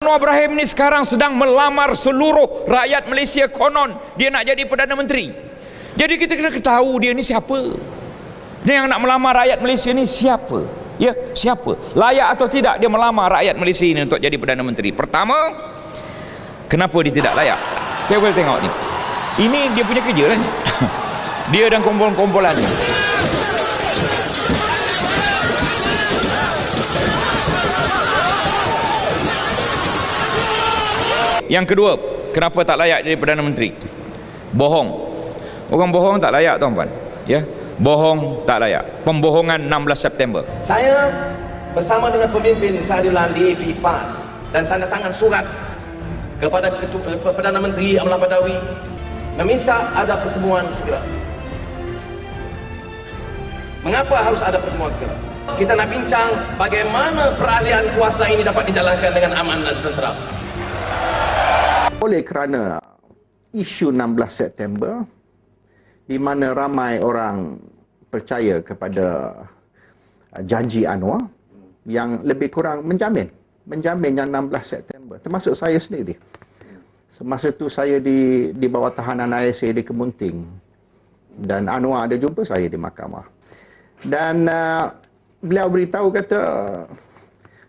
Anwar Ibrahim ni sekarang sedang melamar seluruh rakyat Malaysia, konon dia nak jadi Perdana Menteri. Jadi kita kena tahu dia ni siapa. Dia yang nak melamar rakyat Malaysia ni siapa? Ya, siapa? Layak atau tidak dia melamar rakyat Malaysia ini untuk jadi Perdana Menteri? Pertama, kenapa dia tidak layak? Kita boleh tengok ni. Ini dia punya kerja lah ni. Dia dan kumpulan-kumpulan ni. Yang kedua, kenapa tak layak jadi Perdana Menteri? Bohong. Orang bohong tak layak, tuan-tuan. Ya, bohong tak layak. Pembohongan 16 September. Saya bersama dengan pemimpin Sarilan DAP PAS dan tanda tangan surat kepada Perdana Menteri Amlan Badawi meminta ada pertemuan segera. Mengapa harus ada pertemuan segera? Kita nak bincang bagaimana peralihan kuasa ini dapat dijalankan dengan aman dan tentera. Oleh kerana isu 16 September di mana ramai orang percaya kepada janji Anwar yang lebih kurang menjamin yang 16 September, termasuk saya sendiri. Semasa itu saya di bawah tahanan ISA di Kemunting dan Anwar ada jumpa saya di mahkamah. Dan beliau beritahu kata,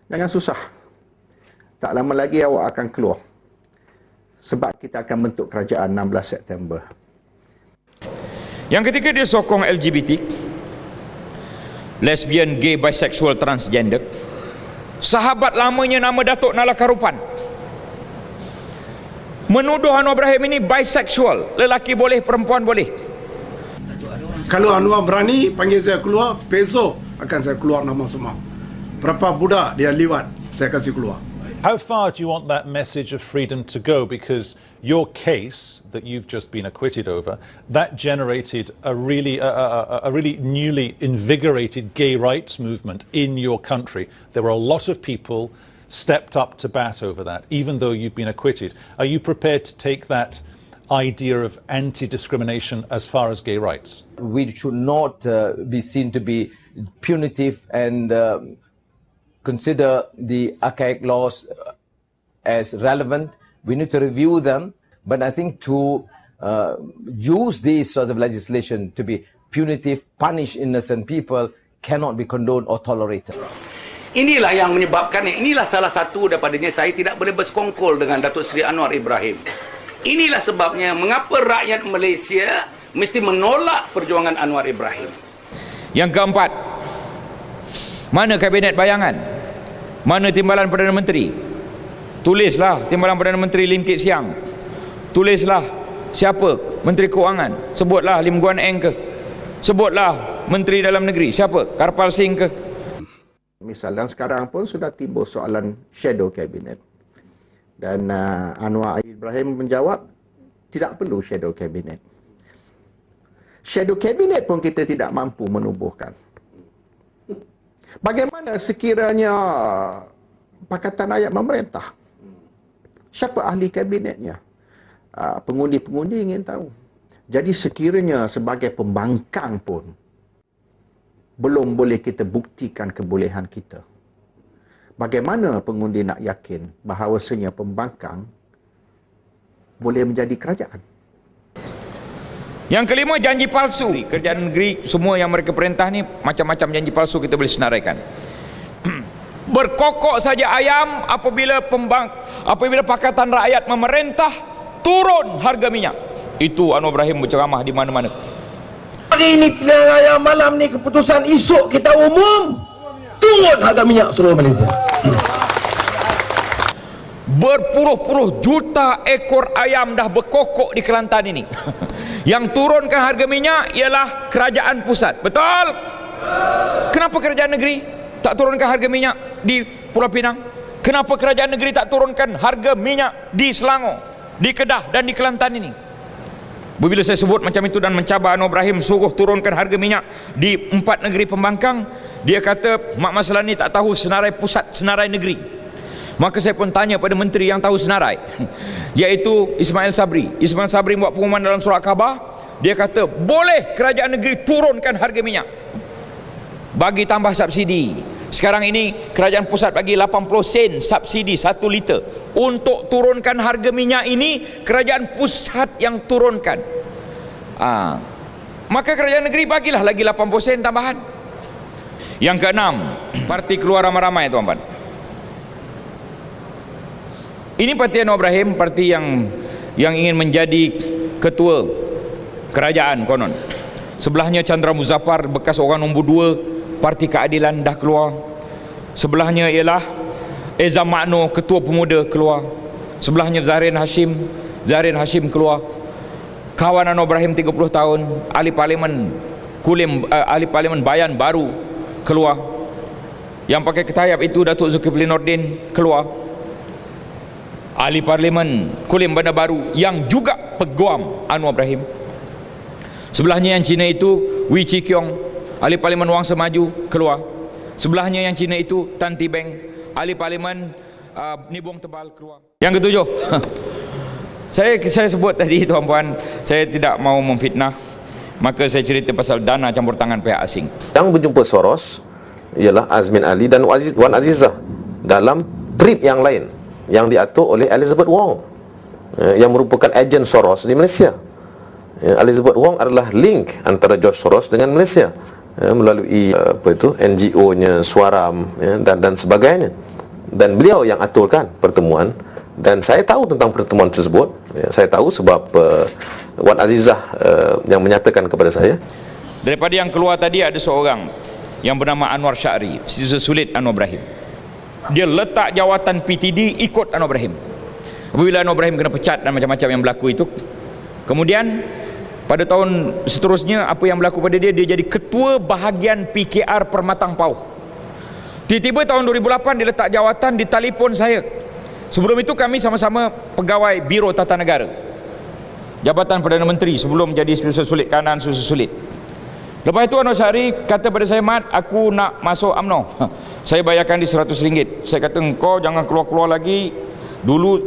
jangan susah, tak lama lagi awak akan keluar sebab kita akan bentuk kerajaan 16 September. Yang ketiga, dia sokong LGBT, lesbian, gay, bisexual, transgender. Sahabat lamanya nama Datuk Nala Karupan menuduh Anwar Ibrahim ini bisexual, lelaki boleh, perempuan boleh. Kalau Anwar berani panggil saya keluar, besok akan saya keluar nama semua. Berapa budak dia liwat, saya kasih keluar. How far do you want that message of freedom to go? Because your case that you've just been acquitted over, that generated a really newly invigorated gay rights movement in your country. There were a lot of people stepped up to bat over that, even though you've been acquitted. Are you prepared to take that idea of anti-discrimination as far as gay rights? We should not be seen to be punitive and consider the archaic laws as relevant. We need to review them, but I think to use these sort of legislation to be punitive, punish innocent people cannot be condoned or tolerated. Inilah yang menyebabkan, inilah salah satu daripadanya saya tidak boleh bersekongkol dengan Datuk Seri Anwar Ibrahim. Inilah sebabnya mengapa rakyat Malaysia mesti menolak perjuangan Anwar Ibrahim. Yang keempat, mana kabinet bayangan? Mana timbalan Perdana Menteri? Tulislah timbalan Perdana Menteri Lim Kit Siang. Tulislah siapa Menteri Keuangan. Sebutlah Lim Guan Eng ke. Sebutlah Menteri Dalam Negeri. Siapa? Karpal Singh ke. Misalnya sekarang pun sudah timbul soalan shadow cabinet. Dan Anwar Ibrahim menjawab, tidak perlu shadow cabinet. Shadow cabinet pun kita tidak mampu menubuhkan. Bagaimana sekiranya Pakatan Rakyat memerintah? Siapa ahli kabinetnya? Pengundi-pengundi ingin tahu. Jadi sekiranya sebagai pembangkang pun belum boleh kita buktikan kebolehan kita. Bagaimana pengundi nak yakin bahawasanya pembangkang boleh menjadi kerajaan? Yang kelima, janji palsu. Kerajaan negeri semua yang mereka perintah ni macam-macam janji palsu kita boleh senaraikan. Berkokok saja ayam apabila Pakatan Rakyat memerintah turun harga minyak. Itu Anwar Ibrahim berceramah di mana-mana. Hari ini pilihan raya malam ni keputusan, esok kita umum turun harga minyak seluruh Malaysia. Berpuluh-puluh juta ekor ayam dah berkokok di Kelantan ini. Yang turunkan harga minyak ialah kerajaan pusat. Betul? Kenapa kerajaan negeri tak turunkan harga minyak di Pulau Pinang? Kenapa kerajaan negeri tak turunkan harga minyak di Selangor, di Kedah dan di Kelantan ini? Bila saya sebut macam itu dan mencabar Anwar Ibrahim suruh turunkan harga minyak di 4 negeri pembangkang, dia kata Mak Maslani tak tahu senarai pusat, senarai negeri. Maka saya pun tanya pada menteri yang tahu senarai, iaitu Ismail Sabri. Ismail Sabri buat pengumuman dalam surat khabar. Dia kata boleh kerajaan negeri turunkan harga minyak, bagi tambah subsidi, Sekarang ini kerajaan pusat bagi 80 sen subsidi 1 liter. Untuk turunkan harga minyak ini, kerajaan pusat yang turunkan. Maka kerajaan negeri bagilah lagi 80 sen tambahan. Yang keenam, parti keluar ramai-ramai, tuan-tuan. Ini parti Anwar Ibrahim, parti yang ingin menjadi ketua kerajaan konon. Sebelahnya Chandra Muzaffar, bekas orang nombor 2 Parti Keadilan, dah keluar. Sebelahnya ialah Eza Makno, Ketua Pemuda, keluar. Sebelahnya Zahrin Hashim keluar. Kawan Anwar Ibrahim 30 tahun, ahli parlimen ahli parlimen Bayan baru keluar. Yang pakai ketayap itu Datuk Zulkifli Nordin keluar. Ahli parlimen Kulim Bandar Baru yang juga peguam Anwar Ibrahim. Sebelahnya yang Cina itu Wee Chi Kiong, ahli parlimen Wangsa Maju, keluar. Sebelahnya yang Cina itu Tan Ti Beng, ahli parlimen Nibuang Tebal, keluar. Yang ketujuh, saya sebut tadi, tuan-puan, saya tidak mau memfitnah, maka saya cerita pasal dana campur tangan pihak asing. Yang berjumpa Soros ialah Azmin Ali dan Wan Azizah dalam trip yang lain yang diatur oleh Elizabeth Wong, yang merupakan ejen Soros di Malaysia. Elizabeth Wong adalah link antara George Soros dengan Malaysia, melalui NGO-nya Suaram, dan sebagainya. Dan beliau yang aturkan pertemuan, dan saya tahu tentang pertemuan tersebut. Saya tahu sebab Wan Azizah yang menyatakan kepada saya. Daripada yang keluar tadi ada seorang yang bernama Anwar Syahri, sulit Anwar Ibrahim. Dia letak jawatan PTD ikut Anwar Ibrahim. Apabila Anwar Ibrahim kena pecat dan macam-macam yang berlaku itu, kemudian pada tahun seterusnya apa yang berlaku pada dia jadi ketua bahagian PKR Permatang Pauh. Tiba-tiba tahun 2008 dia letak jawatan di telefon saya. Sebelum itu kami sama-sama pegawai Biro Tata Negara, Jabatan Perdana Menteri, sebelum jadi susah sulit kanan, susah sulit. Lepas itu Anwar Syahri kata pada saya, Mat, aku nak masuk UMNO. Saya bayarkan di RM100. Saya kata, engkau jangan keluar-keluar lagi. Dulu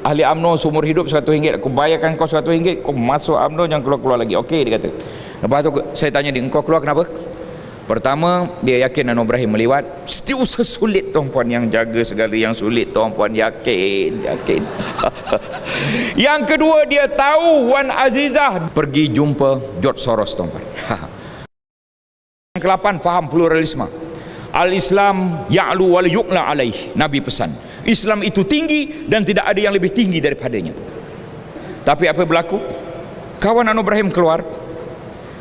ahli UMNO seumur hidup RM100, aku bayarkan kau RM100, kau masuk UMNO, jangan keluar-keluar lagi. Okey, dia kata. Lepas tu saya tanya dia, engkau keluar kenapa? Pertama, dia yakin Anwar Ibrahim melewat. Still sesulit, tuan-puan, yang jaga segala yang sulit, tuan-puan, yakin. Yang kedua, dia tahu Wan Azizah pergi jumpa George Soros, tuan-puan. Yang ke-8, faham pluralisme. Al-Islam ya'lu wa la yu'la alaih. Nabi pesan, Islam itu tinggi dan tidak ada yang lebih tinggi daripadanya. Tapi apa berlaku? Kawan Anwar Ibrahim keluar,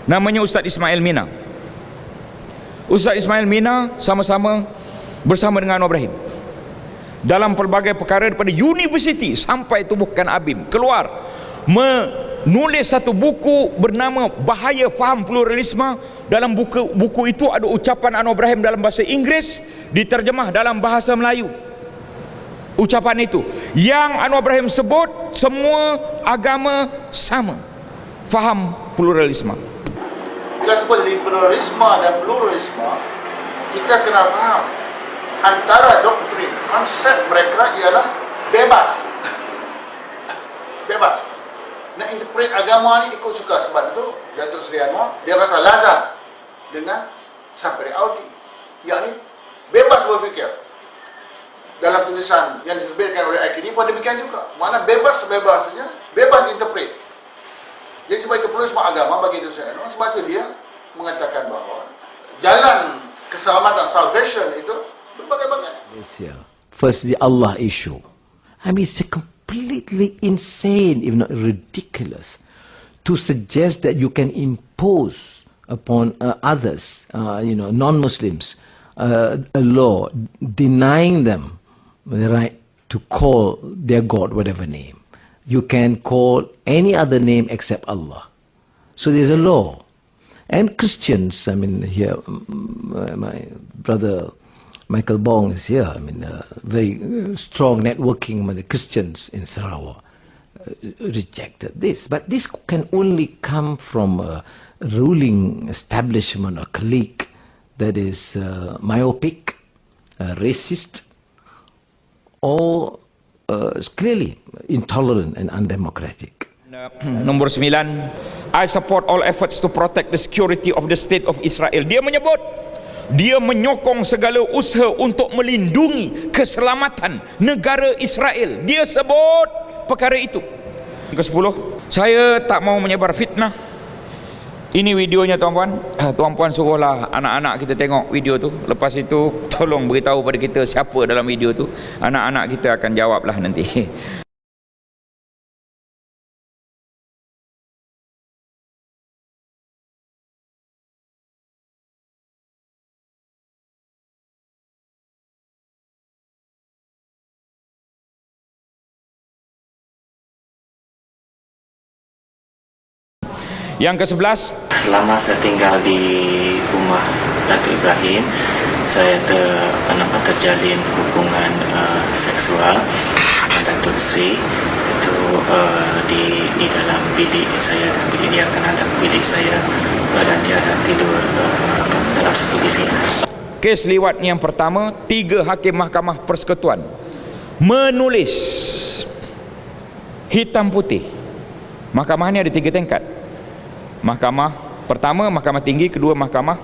namanya Ustaz Ismail Mina. Ustaz Ismail Mina sama-sama bersama dengan Anwar Ibrahim dalam pelbagai perkara daripada universiti sampai tubuhkan ABIM, keluar menulis satu buku bernama Bahaya Faham Pluralisme. Dalam buku itu ada ucapan Anwar Ibrahim dalam bahasa Inggeris diterjemah dalam bahasa Melayu. Ucapan itu yang Anwar Ibrahim sebut semua agama sama, faham pluralisme. Bila sebut liberalisme dan pluralisme, kita kena faham antara doktrin, konsep mereka ialah bebas. Bebas. Nak interpret agama ni ikut suka. Sebab itu Datuk Seri Anwar dia rasa lazat dengan Safari Audi, yakni bebas berfikir. Dalam tulisan yang diterbitkan oleh IKD pun demikian juga. Mana bebas sebebasnya, bebas interpret. Jadi sebab itu pluralisme agama bagi Datuk Seri Anwar, sebab itu dia mengatakan bahawa jalan keselamatan, salvation itu berbagai-bagai. First, the Allah issue. I mean, it's completely insane, if not ridiculous, to suggest that you can impose upon others, non-Muslims, a law denying them the right to call their God whatever name. You can call any other name except Allah. So there's a law. And Christians, I mean, here, my brother Michael Bong is here. I mean, very strong networking among the Christians in Sarawak rejected this. But this can only come from a ruling establishment or clique that is myopic, racist, or clearly intolerant and undemocratic. Nombor 9, I support all efforts to protect the security of the state of Israel. Dia menyebut dia menyokong segala usaha untuk melindungi keselamatan negara Israel. Dia sebut perkara itu. Ke-10, saya tak mau menyebar fitnah. Ini videonya tuan-puan. Tuan-puan suruhlah anak-anak kita tengok video tu. Lepas itu tolong beritahu pada kita siapa dalam video tu. Anak-anak kita akan jawablah nanti. Yang ke-11, selama saya tinggal di rumah Datuk Ibrahim, saya terjalin hubungan seksual dengan Datuk Sri itu di dalam bilik saya, dan bilik dia akan ada bilik saya dan dia ada tidur dalam satu bilik. kes liwat yang pertama, 3 hakim Mahkamah Persekutuan menulis hitam putih. Mahkamah ni ada 3 tingkat. Mahkamah pertama, Mahkamah Tinggi, kedua Mahkamah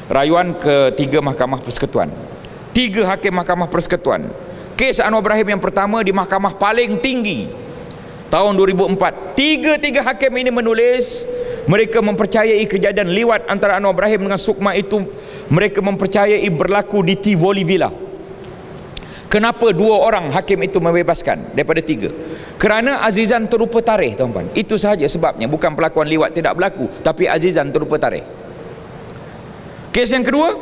Rayuan, ketiga Mahkamah Persekutuan. 3 hakim Mahkamah Persekutuan. Kes Anwar Ibrahim yang pertama di Mahkamah paling tinggi tahun 2004. 3 hakim ini menulis mereka mempercayai kejadian liwat antara Anwar Ibrahim dengan Sukma itu mereka mempercayai berlaku di Tivoli Villa. Kenapa 2 orang hakim itu membebaskan daripada 3? Kerana Azizan terlupa tarikh, tuan-tuan. Itu sahaja sebabnya, bukan pelakuan liwat tidak berlaku, tapi Azizan terlupa tarikh. Kes yang kedua,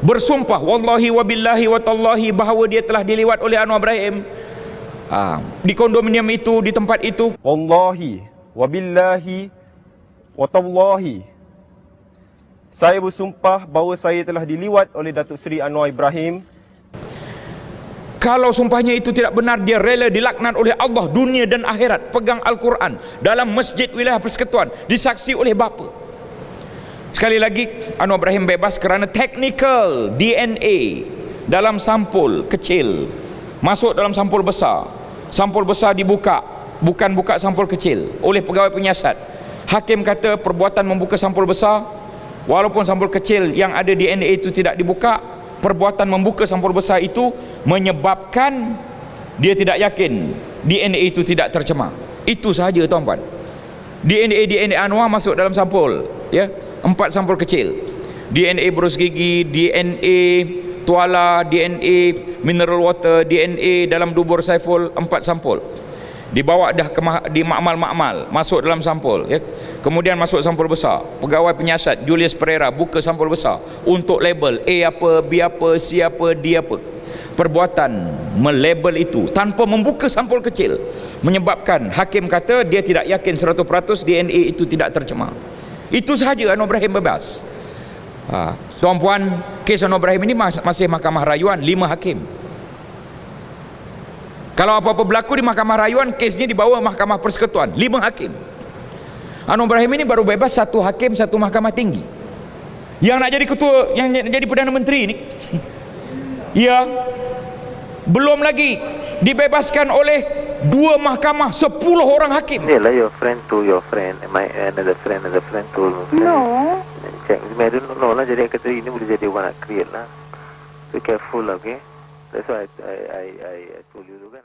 bersumpah wallahi wabillahi watallahi bahawa dia telah diliwat oleh Anwar Ibrahim di kondominium itu, di tempat itu. Wallahi wabillahi watallahi, saya bersumpah bahawa saya telah diliwat oleh Datuk Seri Anwar Ibrahim. Kalau sumpahnya itu tidak benar, dia rela dilaknat oleh Allah dunia dan akhirat. Pegang Al-Quran dalam masjid wilayah persekutuan, disaksi oleh bapa. Sekali lagi, Anwar Ibrahim bebas kerana technical DNA dalam sampul kecil masuk dalam sampul besar. Sampul besar dibuka, bukan buka sampul kecil, oleh pegawai penyiasat. Hakim kata perbuatan membuka sampul besar, walaupun sampul kecil yang ada DNA itu tidak dibuka, perbuatan membuka sampul besar itu menyebabkan dia tidak yakin DNA itu tidak tercemar. Itu sahaja, tuan-tuan. DNA Anwar masuk dalam sampul, ya, 4 sampul kecil. DNA berus gigi, DNA tuala, DNA mineral water, DNA dalam dubur Saiful, 4 sampul. Dibawa dah di makmal masuk dalam sampul, ya. Kemudian masuk sampul besar. Pegawai penyiasat Julius Pereira buka sampul besar untuk label A apa, B apa, C apa, D apa. Perbuatan melabel itu tanpa membuka sampul kecil menyebabkan hakim kata dia tidak yakin 100% DNA itu tidak tercemar. Itu sahaja Anwar Ibrahim bebas. Tuan-puan, kes Anwar Ibrahim ini masih Mahkamah Rayuan, 5 hakim. Kalau apa-apa berlaku di Mahkamah Rayuan, kesnya dibawa Mahkamah Persekutuan, 5 hakim. Anwar Ibrahim ini baru bebas 1 hakim, 1 Mahkamah Tinggi. Yang nak jadi ketua, yang nak jadi Perdana Menteri ini, ya, belum lagi dibebaskan oleh 2 mahkamah, 10 orang hakim. Yalah, your friend to your friend, my another friend to no. Check, I don't know lah. Jadi kata ini boleh jadi one create lah. Be careful, okay? That's why I told you kan.